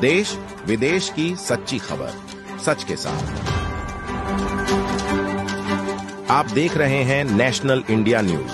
देश विदेश की सच्ची खबर सच के साथ। आप देख रहे हैं नेशनल इंडिया न्यूज।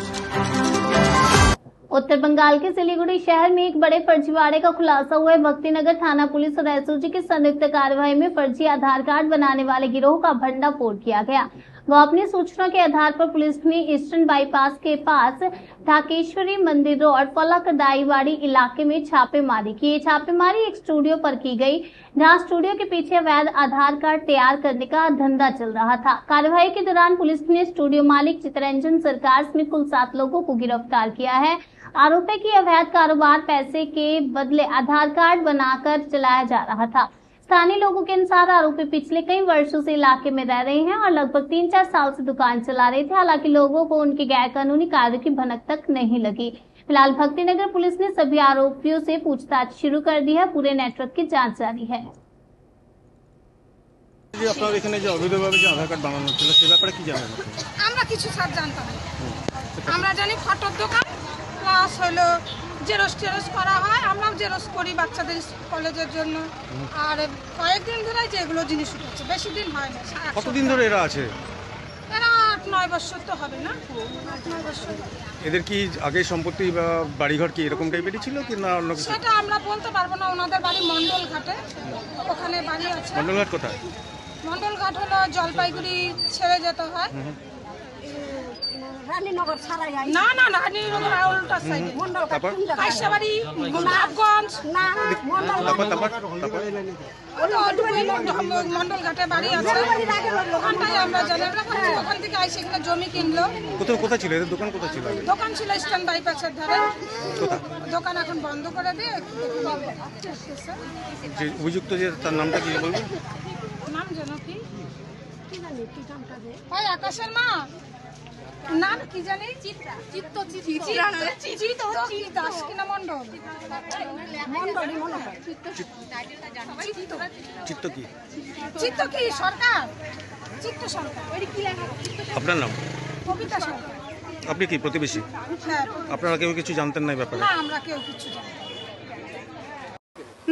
उत्तर बंगाल के सिलीगुड़ी शहर में एक बड़े फर्जीवाड़े का खुलासा हुआ है। भक्तिनगर थाना पुलिस और एसओजी की संयुक्त कार्रवाई में फर्जी आधार कार्ड बनाने वाले गिरोह का भंडाफोड़ किया गया। गोपनीय सूचना के आधार पर पुलिस ने ईस्टर्न बाईपास के पास ढाकेश्वरी मंदिर रोड फलाकदाईवाड़ी इलाके में छापेमारी की। छापेमारी एक स्टूडियो पर की गई, जहां स्टूडियो के पीछे अवैध आधार कार्ड तैयार करने का धंधा चल रहा था। कार्रवाई के दौरान पुलिस ने स्टूडियो मालिक चितरंजन सरकार समेत कुल 7 लोगों को गिरफ्तार किया है। आरोप है कि अवैध कारोबार पैसे के बदले आधार कार्ड बनाकर चलाया जा रहा था। स्थानीय लोगों के अनुसार आरोपी पिछले कई वर्षों से इलाके में रह रहे हैं और लगभग 3-4 साल से दुकान चला रहे थे। हालांकि लोगों को उनके गैर कानूनी कार्य की भनक तक नहीं लगी। फिलहाल भक्तिनगर पुलिस ने सभी आरोपियों से पूछताछ शुरू कर दी है। पूरे नेटवर्क की जांच जारी है। আপনারা এখানে যে অবৈধভাবে যে আধার কার্ড বানানো হচ্ছিল সে ব্যাপারে কি জানেন? আমরা কিছু স্যার জানতাম না। আমরা জানি ফটোর দোকান প্লাস হলো জেরক্স টেরক্স করা হয়, আমরাও জেরক্স করি বাচ্চাদের কলেজের জন্য। আর কয়েকদিন ধরে যেগুলো জিনিস উঠেছে, বেশি দিন হয় না। কতদিন ধরে এরা আছে? এরা 8-9 বছর তো হবে না, 8-9 বছর। এদের কি আগে সম্পত্তি বা বাড়িঘর কি এরকম টাইপেরই ছিল কি না অন্য কিছু? সেটা আমরা বলতে পারবো না। ওনাদের বাড়ি মন্ডল ঘাটে, ওখানে বাড়ি আছে। মন্ডল ঘাট কোথায়? মন্ডল ঘাট হলো জলপাইগুড়ি ছেড়ে যেতে হয়। রানীনগর ছাড়াই না না না, রানীনগর উল্টা সাইডে তারপর কাইসাবাড়ি গোলাপগঞ্জ না মন্ডল ঘাটে বাড়ি আছে। ওখানটাই আমরা জানি। ওখান থেকে আইসে এখানে জমি কিনলো। কোথায় ছিল এদের দোকান? কোথায় ছিল? দোকান ছিল ইস্টার্ন বাইপাসের ধারে। দোকান এখন বন্ধ করে দিয়ে যে অভিযুক্ত যে তার নামটা কি বলবেন? নাম যেন কি হয় আকাশের মা নাম কি জানি? দাস কিনা মন্ডল? চিত্ত কি সরকার? চিত্ত সরকার। আপনার নাম? কবিতা সরকার। আপনি কি প্রতিবেশী? হ্যাঁ। আপনারা কেউ কিছু জানতেন না ব্যাপারে? না, আমরা কেউ কিছু জানি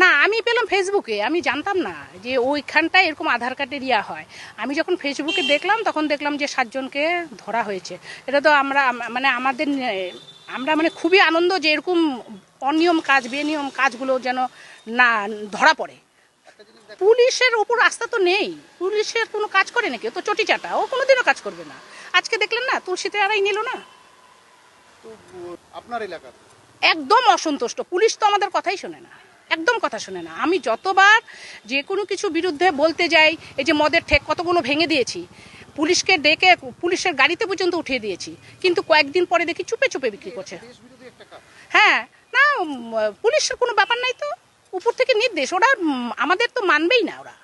না। আমি পেলাম ফেসবুকে, আমি জানতাম না যে ওইখানটায় এরকম আধার কার্ডের ইয়া হয়। আমি যখন ফেসবুকে দেখলাম তখন দেখলাম যে 7 জনকে ধরা হয়েছে। এটা তো আমরা মানে খুবই আনন্দ যে এরকম অনিয়ম কাজ বেনিয়ম কাজগুলো যেন না ধরা পড়ে। পুলিশের ওপর আস্থা তো নেই। পুলিশের কোনো কাজ করে নাকি? ও তো চটি চাটা, ও কোনোদিনও কাজ করবে না। আজকে দেখলেন না তুলসীতে আড়াই নিল না। আপনার এলাকা একদম অসন্তুষ্ট। পুলিশ তো আমাদের কথাই শোনে না, একদম কথা শোনে না। আমি যতবার যে কোনো কিছু বিরুদ্ধে বলতে যাই, এই যে মদের ঠেক কতগুলো ভেঙে দিয়েছি, পুলিশকে ডেকে পুলিশের গাড়িতে পর্যন্ত উঠিয়ে দিয়েছি, কিন্তু কয়েকদিন পরে দেখি চুপে চুপে বিক্রি করছে। হ্যাঁ, না পুলিশের কোনো ব্যাপার নাই তো, উপর থেকে নির্দেশ, ওরা আমাদের তো মানবেই না ওরা।